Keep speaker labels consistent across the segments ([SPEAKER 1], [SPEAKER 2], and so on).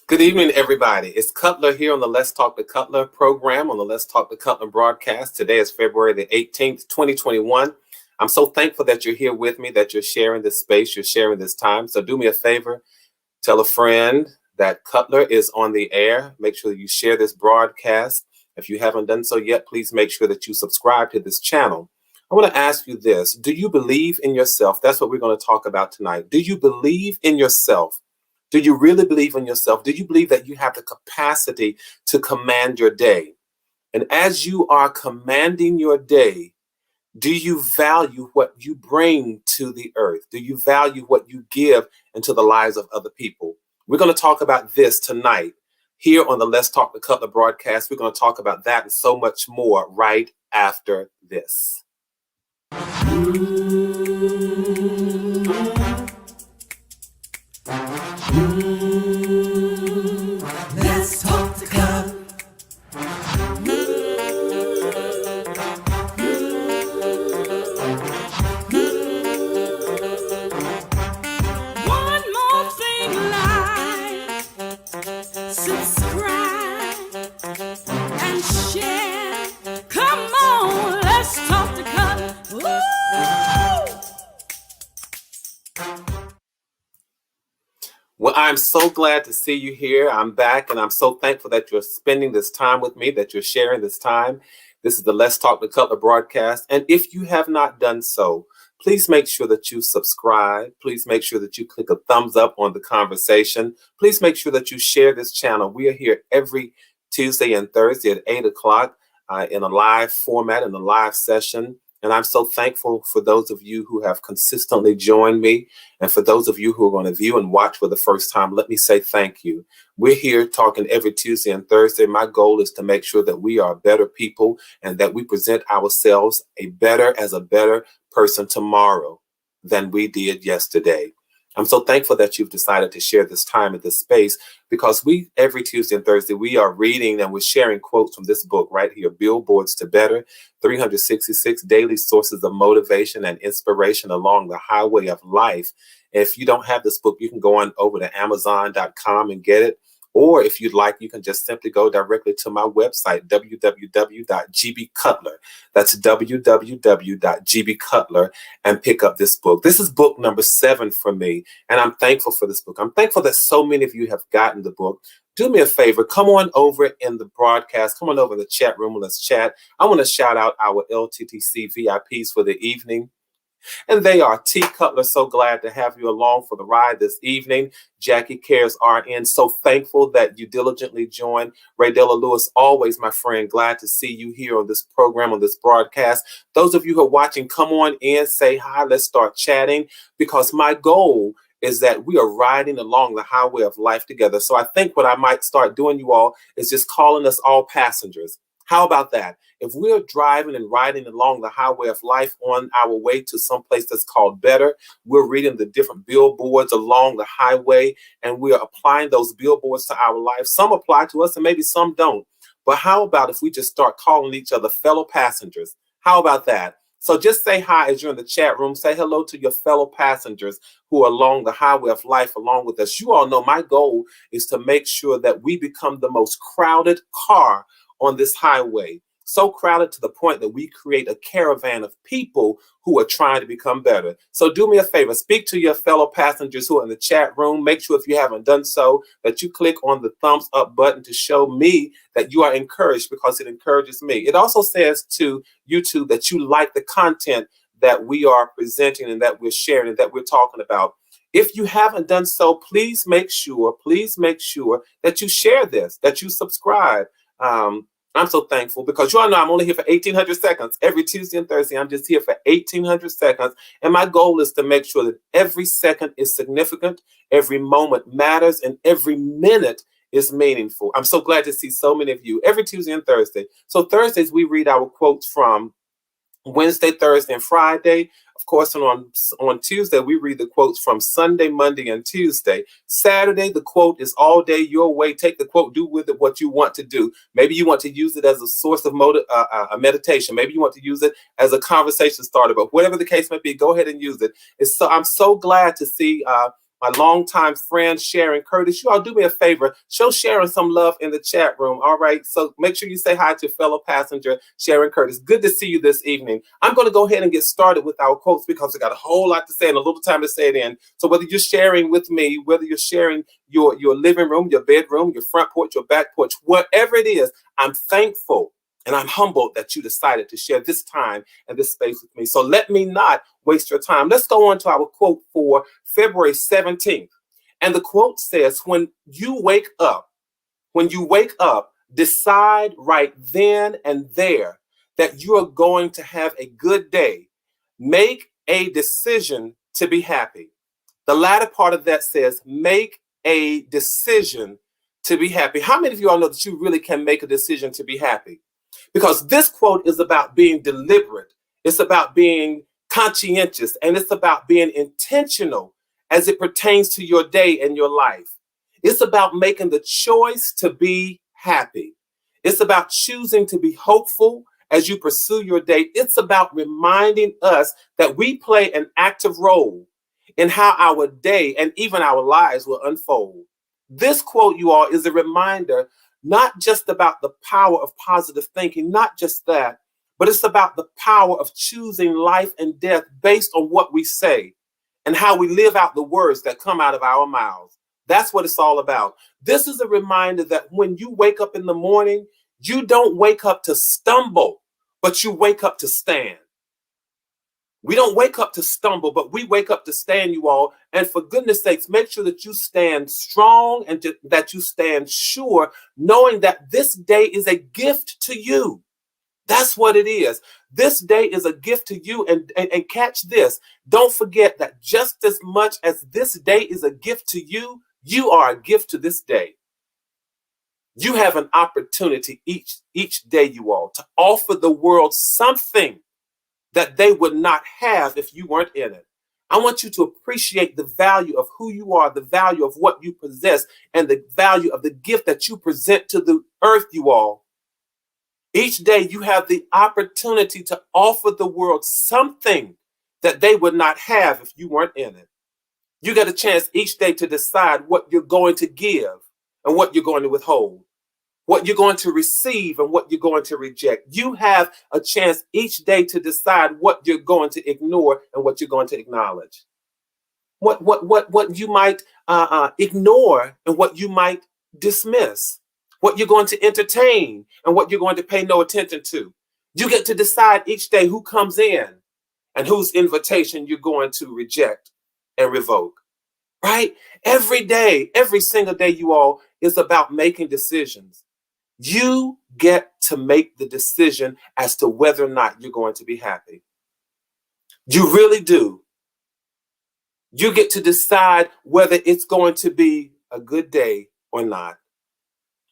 [SPEAKER 1] Good evening, everybody. It's Cutler here on the Let's Talk to Cutler program on the Let's Talk to Cutler broadcast. Today is February the 18th, 2021. I'm so thankful that you're here with me, that you're sharing this space, you're sharing this time. So do me a favor, tell a friend that Cutler is on the air. Make sure you share this broadcast. If you haven't done so yet, please make sure that you subscribe to this channel. I want to ask you this. Do you believe in yourself? That's what we're going to talk about tonight. Do you believe in yourself? Do you really believe in yourself? Do you believe that you have the capacity to command your day? And as you are commanding your day, do you value what you bring to the earth? Do you value what you give into the lives of other people? We're going to talk about this tonight here on the Let's Talk to Cutler broadcast. We're going to talk about that and so much more right after this.
[SPEAKER 2] Let's talk to God. One more thing, like, subscribe and share. Come on, let's talk to God. Woo!
[SPEAKER 1] Well, I'm so glad to see you here. I'm back, and I'm so thankful that you're spending this time with me, that you're sharing this time. This is the Let's Talk to Cutler broadcast. And if you have not done so, please make sure that you subscribe. Please make sure that you click a thumbs up on the conversation. Please make sure that you share this channel. We are here every Tuesday and Thursday at 8 o'clock in a live format, in a live session. And I'm so thankful for those of you who have consistently joined me. And for those of you who are going to view and watch for the first time, let me say thank you. We're here talking every Tuesday and Thursday. My goal is to make sure that we are better people and that we present ourselves as a better person tomorrow than we did yesterday. I'm so thankful that you've decided to share this time in this space because every Tuesday and Thursday, we are reading and we're sharing quotes from this book right here, Billboards to Better, 366 Daily Sources of Motivation and Inspiration Along the Highway of Life. If you don't have this book, you can go on over to Amazon.com and get it. Or if you'd like, you can just simply go directly to my website, www.gbcutler. That's www.gbcutler and pick up this book. This is book number 7 for me, and I'm thankful for this book. I'm thankful that so many of you have gotten the book. Do me a favor, come on over in the broadcast, come on over in the chat room, let's chat. I want to shout out our LTTC VIPs for the evening. And they are T. Cutler, so glad to have you along for the ride this evening. Jackie Cares RN, so thankful that you diligently joined. Ray Della Lewis, always my friend, glad to see you here on this program, on this broadcast. Those of you who are watching, come on in, say hi, let's start chatting, because my goal is that we are riding along the highway of life together. So I think what I might start doing, you all, is just calling us all passengers. How about that? If we're driving and riding along the highway of life on our way to some place that's called better, we're reading the different billboards along the highway and we're applying those billboards to our life. Some apply to us and maybe some don't. But how about if we just start calling each other fellow passengers? How about that? So just say hi as you're in the chat room. Say hello to your fellow passengers who are along the highway of life along with us. You all know my goal is to make sure that we become the most crowded car on this highway, so crowded to the point that we create a caravan of people who are trying to become better. So do me a favor, speak to your fellow passengers who are in the chat room. Make sure if you haven't done so, that you click on the thumbs up button to show me that you are encouraged, because it encourages me. It also says to YouTube that you like the content that we are presenting and that we're sharing and that we're talking about. If you haven't done so, please make sure that you share this, that you subscribe. I'm so thankful because you all know I'm only here for 1,800 seconds. Every Tuesday and Thursday, I'm just here for 1,800 seconds. And my goal is to make sure that every second is significant, every moment matters, and every minute is meaningful. I'm so glad to see so many of you every Tuesday and Thursday. So Thursdays, we read our quotes from Wednesday, Thursday, and Friday. Of course, on Tuesday, we read the quotes from Sunday, Monday, and Tuesday. Saturday, the quote is all day your way. Take the quote, do with it what you want to do. Maybe you want to use it as a source of a meditation. Maybe you want to use it as a conversation starter. But whatever the case may be, go ahead and use it. I'm so glad to see my longtime friend, Sharon Curtis. You all do me a favor. Show Sharon some love in the chat room. All right. So make sure you say hi to fellow passenger, Sharon Curtis. Good to see you this evening. I'm going to go ahead and get started with our quotes because we got a whole lot to say and a little time to say it in. So whether you're sharing with me, whether you're sharing your living room, your bedroom, your front porch, your back porch, whatever it is, I'm thankful and I'm humbled that you decided to share this time and this space with me. So let me not waste your time. Let's go on to our quote for February 17th. And the quote says, when you wake up, decide right then and there that you are going to have a good day. Make a decision to be happy. The latter part of that says, make a decision to be happy. How many of you all know that you really can make a decision to be happy? Because this quote is about being deliberate. It's about being conscientious, and it's about being intentional as it pertains to your day and your life. It's about making the choice to be happy. It's about choosing to be hopeful as you pursue your day. It's about reminding us that we play an active role in how our day and even our lives will unfold. This quote, you all, is a reminder not just about the power of positive thinking, not just that, but it's about the power of choosing life and death based on what we say and how we live out the words that come out of our mouths. That's what it's all about. This is a reminder that when you wake up in the morning, you don't wake up to stumble, but you wake up to stand. We don't wake up to stumble, but we wake up to stand, you all. And for goodness sakes, make sure that you stand strong and that you stand sure, knowing that this day is a gift to you. That's what it is. This day is a gift to you. And catch this. Don't forget that just as much as this day is a gift to you, you are a gift to this day. You have an opportunity each day, you all, to offer the world something that they would not have if you weren't in it. I want you to appreciate the value of who you are, the value of what you possess, and the value of the gift that you present to the earth, you all. Each day you have the opportunity to offer the world something that they would not have if you weren't in it. You get a chance each day to decide what you're going to give and what you're going to withhold, what you're going to receive and what you're going to reject. You have a chance each day to decide what you're going to ignore and what you're going to acknowledge. What you might ignore and what you might dismiss. What you're going to entertain and what you're going to pay no attention to. You get to decide each day who comes in and whose invitation you're going to reject and revoke. Right? Every day, every single day, you all, is about making decisions. You get to make the decision as to whether or not you're going to be happy. You really do. You get to decide whether it's going to be a good day or not,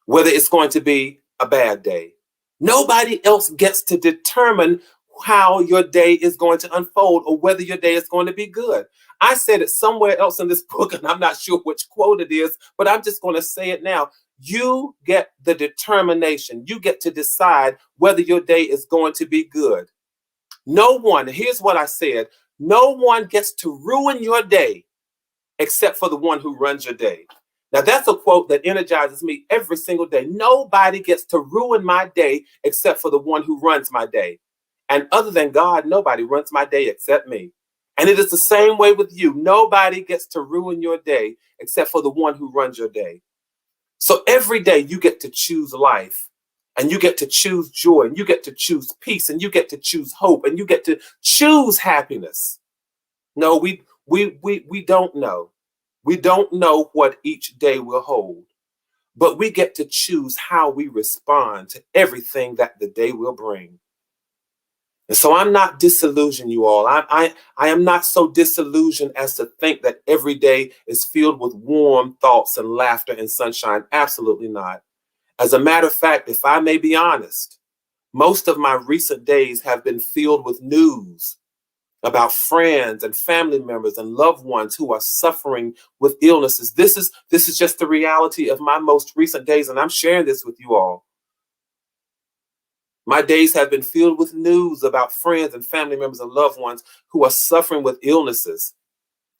[SPEAKER 1] whether it's going to be a bad day. Nobody else gets to determine how your day is going to unfold or whether your day is going to be good. I said it somewhere else in this book, and I'm not sure which quote it is, but I'm just going to say it now. You get the determination. You get to decide whether your day is going to be good. No one, here's what I said, no one gets to ruin your day except for the one who runs your day. Now, that's a quote that energizes me every single day. Nobody gets to ruin my day except for the one who runs my day. And other than God, nobody runs my day except me. And it is the same way with you. Nobody gets to ruin your day except for the one who runs your day. So every day you get to choose life, and you get to choose joy, and you get to choose peace, and you get to choose hope, and you get to choose happiness. No, we don't know. We don't know what each day will hold, but we get to choose how we respond to everything that the day will bring. And so I'm not disillusioned, you all. I am not so disillusioned as to think that every day is filled with warm thoughts and laughter and sunshine. Absolutely not. As a matter of fact, if I may be honest, most of my recent days have been filled with news about friends and family members and loved ones who are suffering with illnesses. This is just the reality of my most recent days, and I'm sharing this with you all. My days have been filled with news about friends and family members and loved ones who are suffering with illnesses.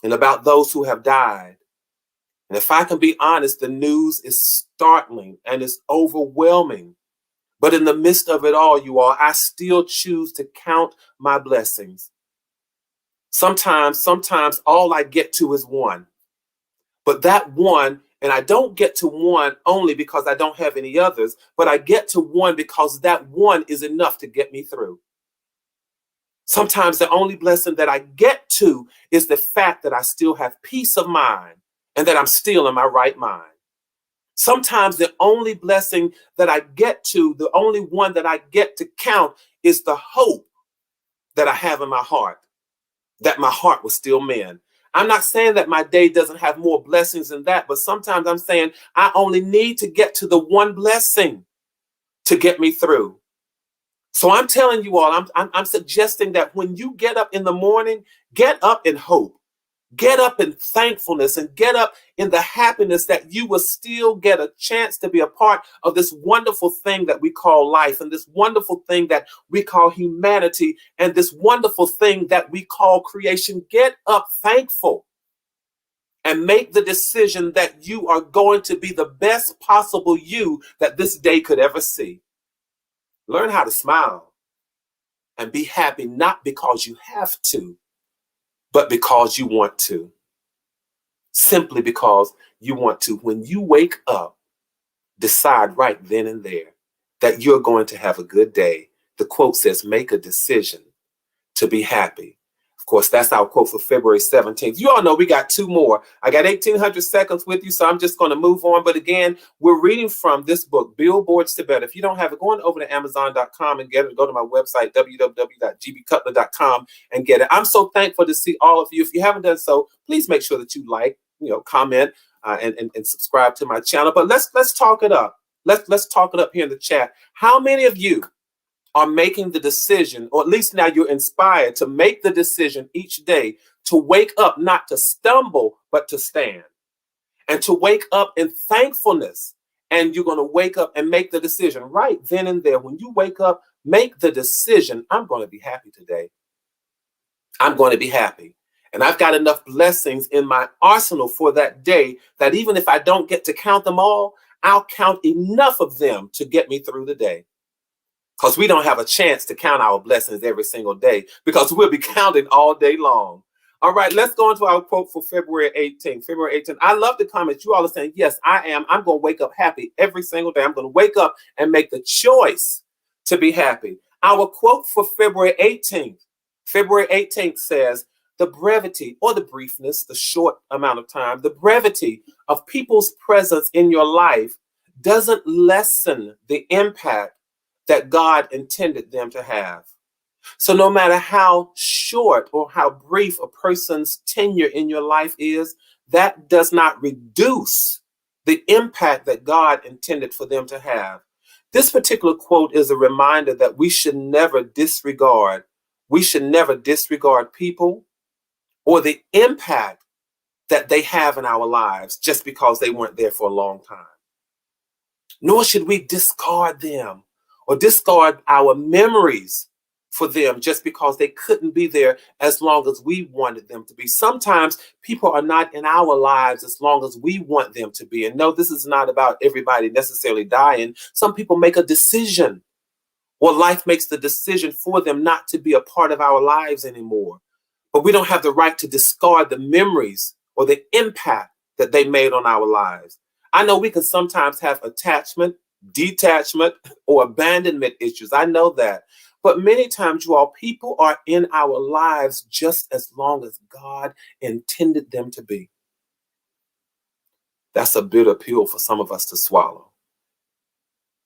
[SPEAKER 1] and about those who have died. And if I can be honest, the news is startling and it's overwhelming. But in the midst of it all, you all, I still choose to count my blessings. Sometimes all I get to is one. But that one, and I don't get to one only because I don't have any others, but I get to one because that one is enough to get me through. Sometimes the only blessing that I get to is the fact that I still have peace of mind and that I'm still in my right mind. Sometimes the only blessing that I get to, the only one that I get to count is the hope that I have in my heart, that my heart will still mend. I'm not saying that my day doesn't have more blessings than that, but sometimes I'm saying I only need to get to the one blessing to get me through. So I'm telling you all, I'm suggesting that when you get up in the morning, get up in hope, get up in thankfulness, and get up in the happiness that you will still get a chance to be a part of this wonderful thing that we call life, and this wonderful thing that we call humanity, and this wonderful thing that we call creation. Get up thankful and make the decision that you are going to be the best possible you that this day could ever see. Learn how to smile and be happy, not because you have to, but because you want to. Simply because you want to. When you wake up, decide right then and there that you're going to have a good day. The quote says, make a decision to be happy. Of course, that's our quote for February 17th. You all know we got two more. I got 1,800 seconds with you, so I'm just going to move on. But again, we're reading from this book, Billboards to Better. If you don't have it, go on over to Amazon.com and get it. Go to my website, www.gbcutler.com, and get it. I'm so thankful to see all of you. If you haven't done so, please make sure that you like, comment, and subscribe to my channel. But let's talk it up. Let's talk it up here in the chat. How many of you are making the decision, or at least now you're inspired to make the decision each day to wake up, not to stumble, but to stand, and to wake up in thankfulness? And you're going to wake up and make the decision right then and there. When you wake up, make the decision. I'm going to be happy today. I'm going to be happy. And I've got enough blessings in my arsenal for that day that even if I don't get to count them all, I'll count enough of them to get me through the day. Because we don't have a chance to count our blessings every single day, because we'll be counting all day long. All right, let's go into our quote for February 18th. February 18th. I love the comments. You all are saying, yes, I am. I'm going to wake up happy every single day. I'm going to wake up and make the choice to be happy. Our quote for February 18th. February 18th says, the brevity or the briefness, the short amount of time, the brevity of people's presence in your life doesn't lessen the impact that God intended them to have. So no matter how short or how brief a person's tenure in your life is, that does not reduce the impact that God intended for them to have. This particular quote is a reminder that we should never disregard people or the impact that they have in our lives just because they weren't there for a long time. Nor should we discard them or discard our memories for them just because they couldn't be there as long as we wanted them to be. Sometimes people are not in our lives as long as we want them to be. And no, this is not about everybody necessarily dying. Some people make a decision, or life makes the decision for them not to be a part of our lives anymore. But we don't have the right to discard the memories or the impact that they made on our lives. I know we can sometimes have attachment, detachment, or abandonment issues. I know that. But many times, you all, people are in our lives just as long as God intended them to be. That's a bitter pill for some of us to swallow.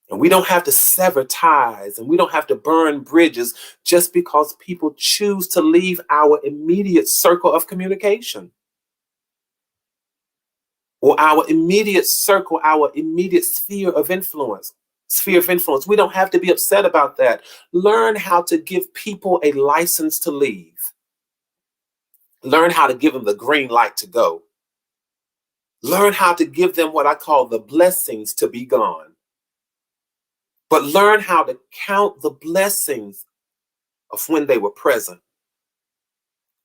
[SPEAKER 1] And we don't have to sever ties, and we don't have to burn bridges just because people choose to leave our immediate circle of communication, or our immediate circle, our immediate sphere of influence. We don't have to be upset about that. Learn how to give people a license to leave. Learn how to give them the green light to go. Learn how to give them what I call the blessings to be gone. But learn how to count the blessings of when they were present.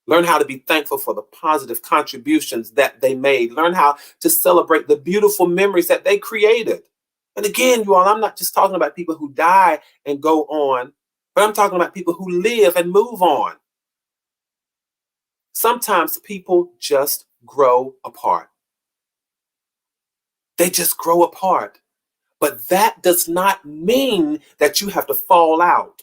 [SPEAKER 1] Learn how to be thankful for the positive contributions that they made. Learn how to celebrate the beautiful memories that they created. And again, you all, I'm not just talking about people who die and go on, but I'm talking about people who live and move on. Sometimes people just grow apart. They just grow apart. But that does not mean that you have to fall out.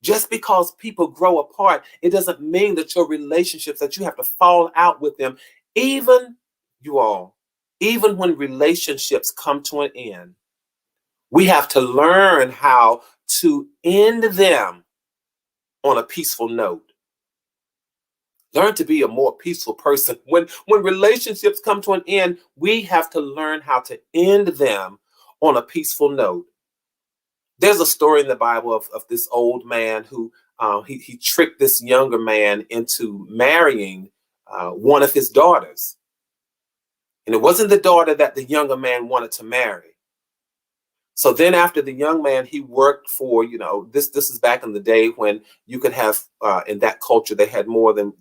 [SPEAKER 1] Just because people grow apart, it doesn't mean that your relationships, that you have to fall out with them. Even you all, even when relationships come to an end, we have to learn how to end them on a peaceful note. Learn to be a more peaceful person. When relationships come to an end, we have to learn how to end them on a peaceful note. There's a story in the Bible of this old man who he tricked this younger man into marrying one of his daughters. And it wasn't the daughter that the younger man wanted to marry. So then after the young man, he worked for, this is back in the day when you could have, in that culture, they had more than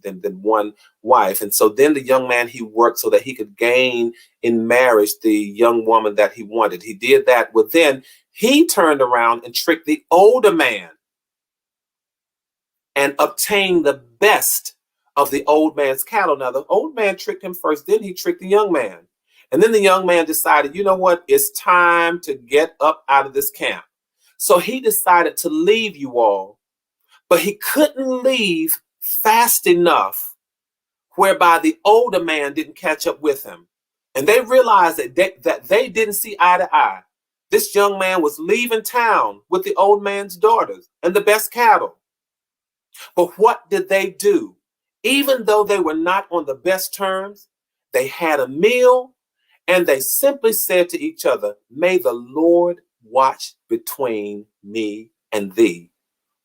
[SPEAKER 1] one wife. And so then the young man, he worked so that he could gain in marriage the young woman that he wanted. He did that. Well, then he turned around and tricked the older man and obtained the best of the old man's cattle. Now, the old man tricked him first, then he tricked the young man. And then the young man decided, you know what? It's time to get up out of this camp. So he decided to leave, you all, but he couldn't leave fast enough whereby the older man didn't catch up with him. And they realized that they didn't see eye to eye. This young man was leaving town with the old man's daughters and the best cattle. But what did they do? Even though they were not on the best terms, they had a meal. And they simply said to each other, may the Lord watch between me and thee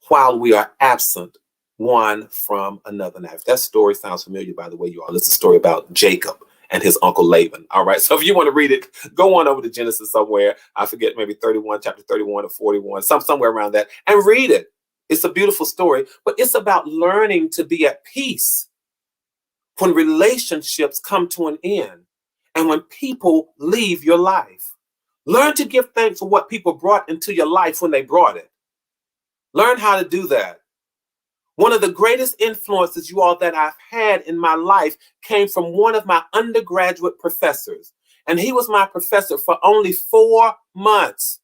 [SPEAKER 1] while we are absent one from another. Now, if that story sounds familiar, by the way, you all, it's a story about Jacob and his uncle Laban. All right. So if you want to read it, go on over to Genesis somewhere. I forget, maybe 31, chapter 31 or 41, somewhere around that, and read it. It's a beautiful story, but it's about learning to be at peace when relationships come to an end. And when people leave your life, learn to give thanks for what people brought into your life when they brought it. Learn how to do that. One of the greatest influences, you all, that I've had in my life came from one of my undergraduate professors. And he was my professor for only 4 months.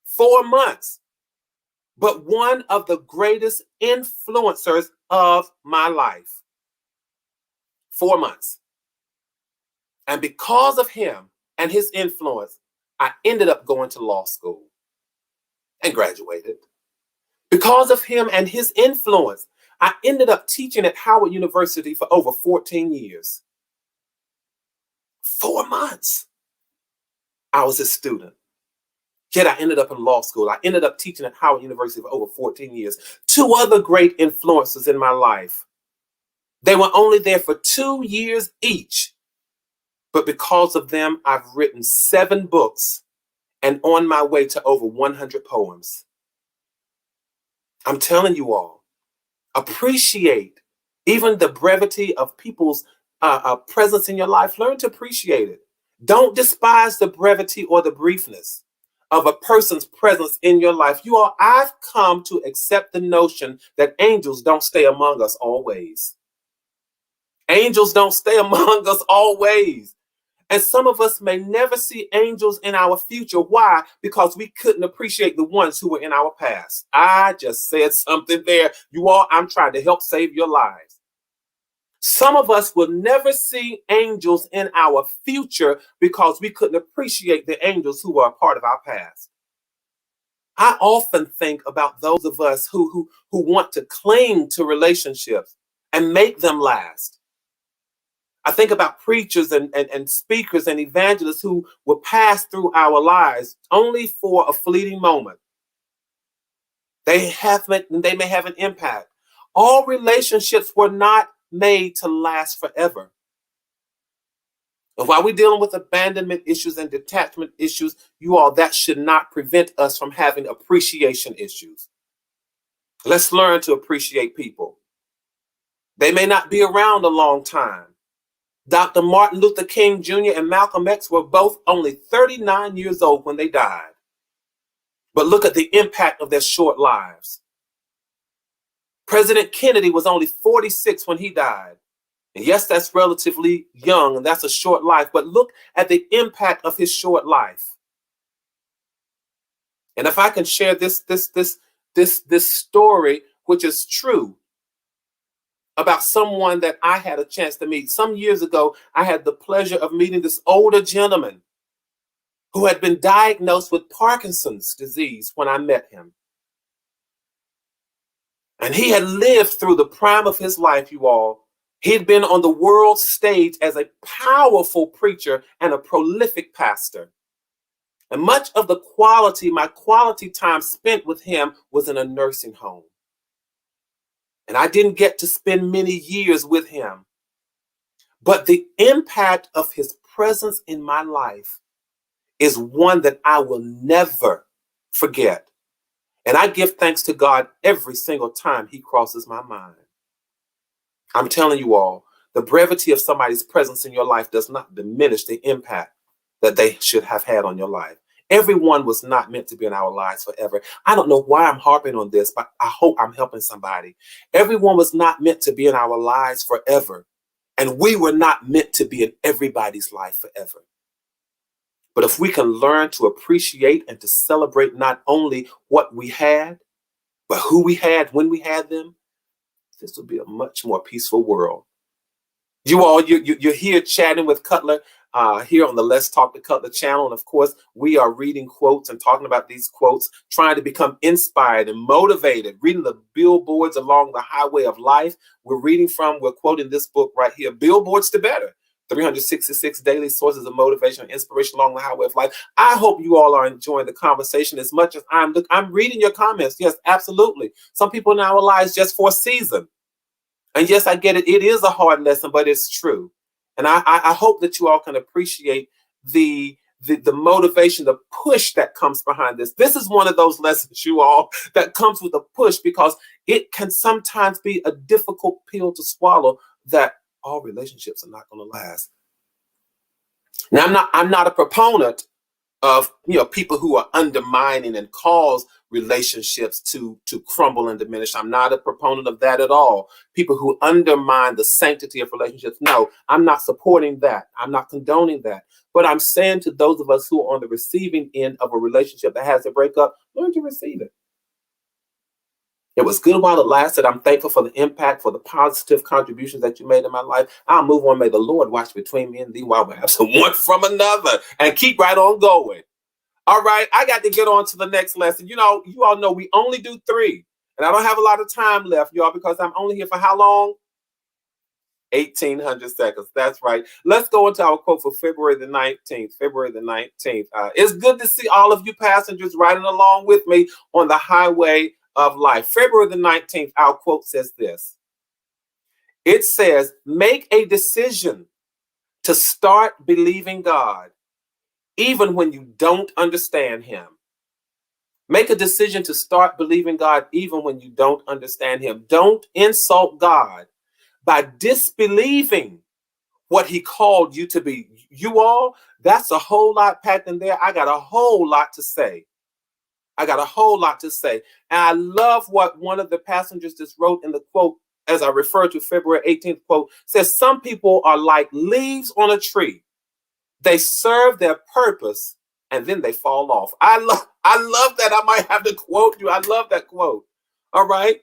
[SPEAKER 1] 4 months. But one of the greatest influencers of my life. 4 months. And because of him and his influence, I ended up going to law school and graduated. Because of him and his influence, I ended up teaching at Howard University for over 14 years. 4 months. I was a student. Yet I ended up in law school. I ended up teaching at Howard University for over 14 years. 2 other great influences in my life. They were only there for 2 years each. But because of them, I've written 7 books and on my way to over 100 poems. I'm telling you all, appreciate even the brevity of people's presence in your life. Learn to appreciate it. Don't despise the brevity or the briefness of a person's presence in your life. You all, I've come to accept the notion that angels don't stay among us always. Angels don't stay among us always. And some of us may never see angels in our future. Why? Because we couldn't appreciate the ones who were in our past. I just said something there. You all, I'm trying to help save your lives. Some of us will never see angels in our future because we couldn't appreciate the angels who are a part of our past. I often think about those of us who want to cling to relationships and make them last. I think about preachers and speakers and evangelists who will pass through our lives only for a fleeting moment. They may have an impact. All relationships were not made to last forever. And while we're dealing with abandonment issues and detachment issues, you all, that should not prevent us from having appreciation issues. Let's learn to appreciate people. They may not be around a long time. Dr. Martin Luther King Jr. and Malcolm X were both only 39 years old when they died. But look at the impact of their short lives. President Kennedy was only 46 when he died. And yes, that's relatively young and that's a short life, but look at the impact of his short life. And if I can share this story, which is true, about someone that I had a chance to meet. Some years ago, I had the pleasure of meeting this older gentleman who had been diagnosed with Parkinson's disease when I met him. And he had lived through the prime of his life, you all. He had been on the world stage as a powerful preacher and a prolific pastor. And much of my quality time spent with him was in a nursing home. And I didn't get to spend many years with him. But the impact of his presence in my life is one that I will never forget. And I give thanks to God every single time he crosses my mind. I'm telling you all, the brevity of somebody's presence in your life does not diminish the impact that they should have had on your life. Everyone was not meant to be in our lives forever. I don't know why I'm harping on this, but I hope I'm helping somebody. Everyone was not meant to be in our lives forever. And we were not meant to be in everybody's life forever. But if we can learn to appreciate and to celebrate not only what we had, but who we had when we had them, this will be a much more peaceful world. You all, you're here chatting with Cutler here on the Let's Talk to Cutler channel. And of course, we are reading quotes and talking about these quotes, trying to become inspired and motivated, reading the billboards along the highway of life. We're quoting this book right here, Billboards to Better, 366 daily sources of motivation and inspiration along the highway of life. I hope you all are enjoying the conversation as much as I'm reading your comments. Yes, absolutely. Some people in our lives just for a season. And yes, I get it. It is a hard lesson, but it's true. And I hope that you all can appreciate the motivation, the push that comes behind this. This is one of those lessons, you all, that comes with a push because it can sometimes be a difficult pill to swallow that all relationships are not going to last. Now, I'm not a proponent of people who are undermining and cause relationships to crumble and diminish. I'm not a proponent of that at all. People who undermine the sanctity of relationships. No, I'm not supporting that. I'm not condoning that. But I'm saying to those of us who are on the receiving end of a relationship that has to break up, learn to receive it. It was good while it lasted. I'm thankful for the impact, for the positive contributions that you made in my life. I'll move on. May the Lord watch between me and thee while we're absent one from another, and keep right on going. All right, I got to get on to the next lesson. You all know we only do 3, and I don't have a lot of time left, y'all, because I'm only here for how long? 1,800 seconds. That's right. Let's go into our quote for February the 19th. February the 19th. It's good to see all of you passengers riding along with me on the highway of life. February the 19th, our quote says this. It says, make a decision to start believing God, even when you don't understand him. Make a decision to start believing God, even when you don't understand him. Don't insult God by disbelieving what he called you to be. You all, that's a whole lot packed in there. I got a whole lot to say. And I love what one of the passengers just wrote in the quote, as I refer to February 18th quote, says, some people are like leaves on a tree. They serve their purpose and then they fall off. I love that. I might have to quote you. I love that quote. All right.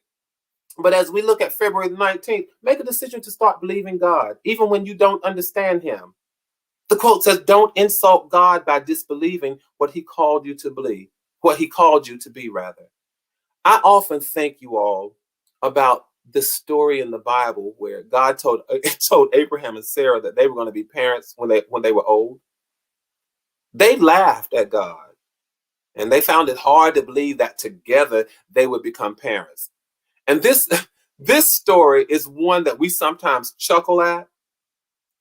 [SPEAKER 1] But as we look at February the 19th, make a decision to start believing God, even when you don't understand him. The quote says, don't insult God by disbelieving what he called you to believe, what he called you to be, rather. I often think, you all, about this story in the Bible where God told Abraham and Sarah that they were going to be parents when they were old. They laughed at God, and they found it hard to believe that together they would become parents. And this story is one that we sometimes chuckle at.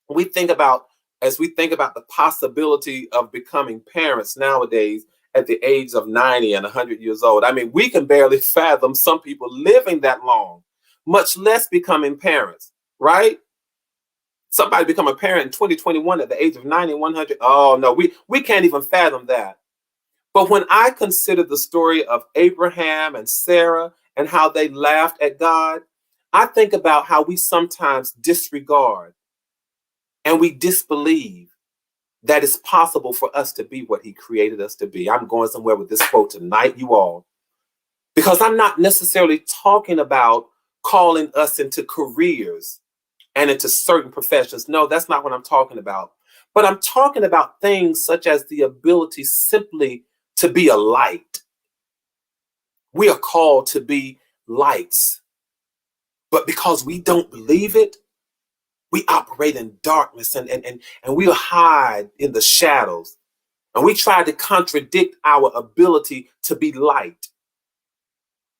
[SPEAKER 1] As we think about the possibility of becoming parents nowadays at the age of 90 and 100 years old. I mean, we can barely fathom some people living that long. much less becoming parents, right? Somebody become a parent in 2021 at the age of 90, 100. Oh, no, we can't even fathom that. But when I consider the story of Abraham and Sarah and how they laughed at God, I think about how we sometimes disregard and we disbelieve that it's possible for us to be what he created us to be. I'm going somewhere with this quote tonight, you all, because I'm not necessarily talking about calling us into careers and into certain professions. No, that's not what I'm talking about. But I'm talking about things such as the ability simply to be a light. We are called to be lights. But because we don't believe it, we operate in darkness and we hide in the shadows. And we try to contradict our ability to be light.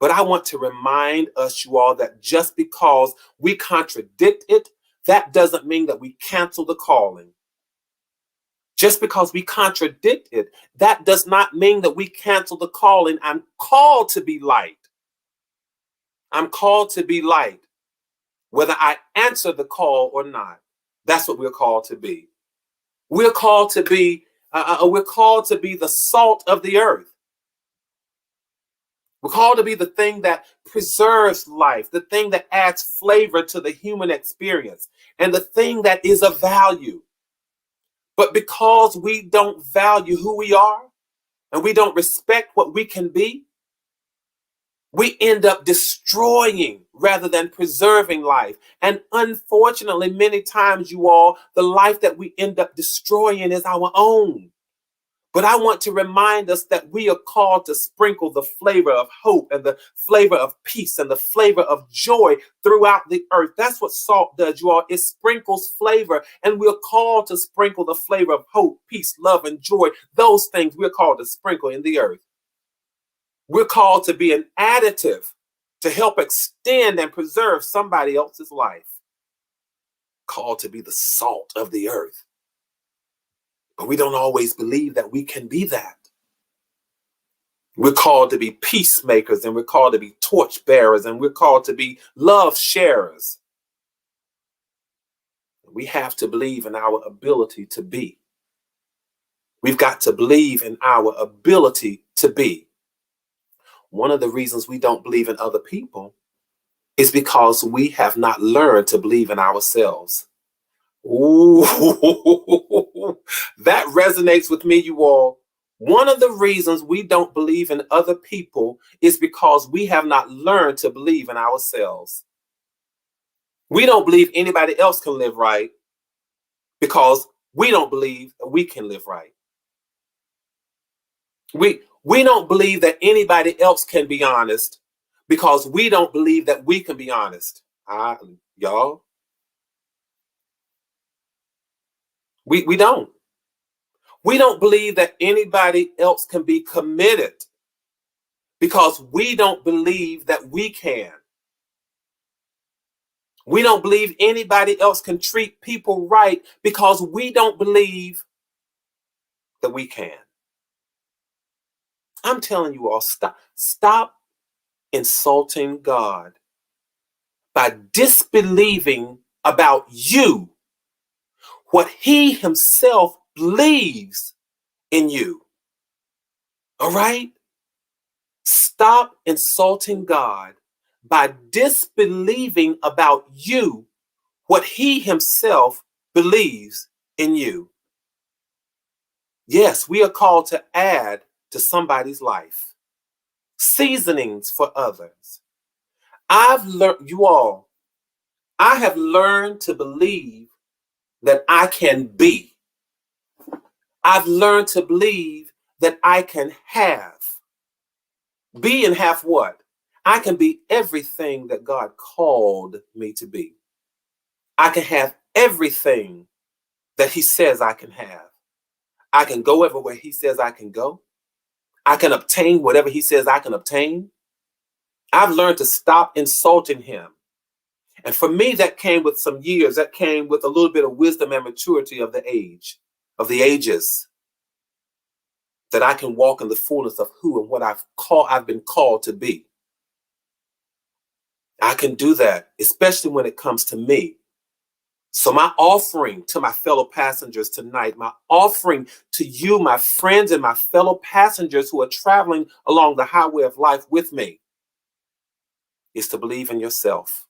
[SPEAKER 1] But I want to remind us, you all, that just because we contradict it, that doesn't mean that we cancel the calling. Just because we contradict it, that does not mean that we cancel the calling. I'm called to be light. I'm called to be light, whether I answer the call or not. That's what we're called to be. We're called to be. We're called to be the salt of the earth. We're called to be the thing that preserves life, the thing that adds flavor to the human experience, and the thing that is of value. But because we don't value who we are and we don't respect what we can be, we end up destroying rather than preserving life. And unfortunately, many times, you all, the life that we end up destroying is our own. But I want to remind us that we are called to sprinkle the flavor of hope and the flavor of peace and the flavor of joy throughout the earth. That's what salt does, you all. It sprinkles flavor, and we're called to sprinkle the flavor of hope, peace, love, and joy. Those things we're called to sprinkle in the earth. We're called to be an additive to help extend and preserve somebody else's life. Called to be the salt of the earth. But we don't always believe that we can be that. We're called to be peacemakers, and we're called to be torch bearers, and we're called to be love sharers. We have to believe in our ability to be. We've got to believe in our ability to be. One of the reasons we don't believe in other people is because we have not learned to believe in ourselves. Ooh, that resonates with me, you all. One of the reasons we don't believe in other people is because we have not learned to believe in ourselves. We don't believe anybody else can live right because we don't believe that we can live right. We don't believe that anybody else can be honest because we don't believe that we can be honest. Y'all. We don't. We don't believe that anybody else can be committed because we don't believe that we can. We don't believe anybody else can treat people right because we don't believe that we can. I'm telling you all, stop insulting God by disbelieving about you what he himself believes in you. All right? Stop insulting God by disbelieving about you what he himself believes in you. Yes, we are called to add to somebody's life, seasonings for others. I've learned, you all, I have learned to believe that I can be. I've learned to believe that I can have. Be and have what? I can be everything that God called me to be. I can have everything that he says I can have. I can go everywhere he says I can go. I can obtain whatever he says I can obtain. I've learned to stop insulting him. And for me, that came with some years. That came with a little bit of wisdom and maturity of the ages, that I can walk in the fullness of who and what I've been called to be. I can do that, especially when it comes to me. So my offering to my fellow passengers tonight, my offering to you, my friends, and my fellow passengers who are traveling along the highway of life with me, is to believe in yourself.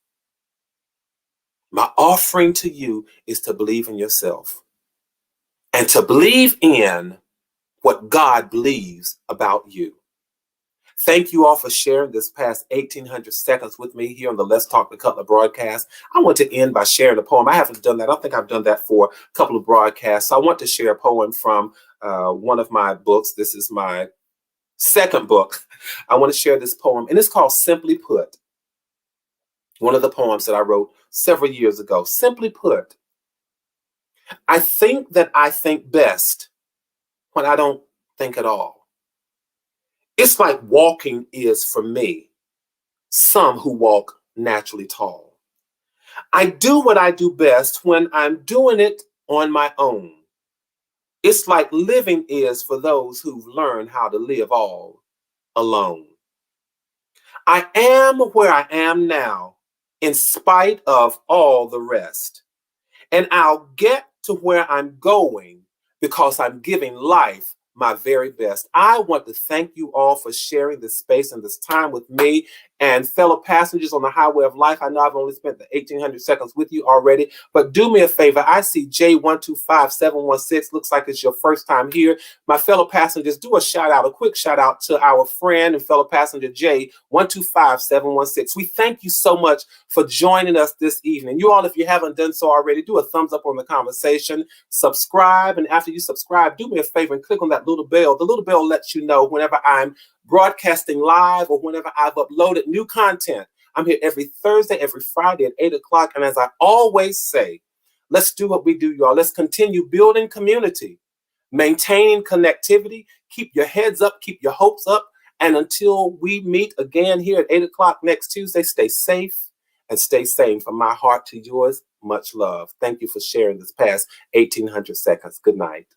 [SPEAKER 1] My offering to you is to believe in yourself and to believe in what God believes about you. Thank you all for sharing this past 1,800 seconds with me here on the Let's Talk the Cutler broadcast. I want to end by sharing a poem. I haven't done that. I don't think I've done that for a couple of broadcasts. So I want to share a poem from one of my books. This is my second book. I want to share this poem, and it's called Simply Put. One of the poems that I wrote several years ago. Simply put, I think that I think best when I don't think at all. It's like walking is for me, some who walk naturally tall. I do what I do best when I'm doing it on my own. It's like living is for those who've learned how to live all alone. I am where I am now, in spite of all the rest. And I'll get to where I'm going because I'm giving life my very best. I want to thank you all for sharing this space and this time with me and fellow passengers on the highway of life. I know I've only spent the 1,800 seconds with you already, but do me a favor. I see J125716. Looks like it's your first time here. My fellow passengers, do a shout out, a quick shout out to our friend and fellow passenger J125716. We thank you so much for joining us this evening. You all, if you haven't done so already, do a thumbs up on the conversation, subscribe, and after you subscribe, do me a favor and click on that little bell. The little bell lets you know whenever I'm broadcasting live or whenever I've uploaded new content. I'm here every Thursday, every Friday at 8 o'clock. And as I always say, let's do what we do, y'all. Let's continue building community, maintaining connectivity, keep your heads up, keep your hopes up. And until we meet again here at 8 o'clock next Tuesday, stay safe and stay sane. From my heart to yours, much love. Thank you for sharing this past 1,800 seconds. Good night.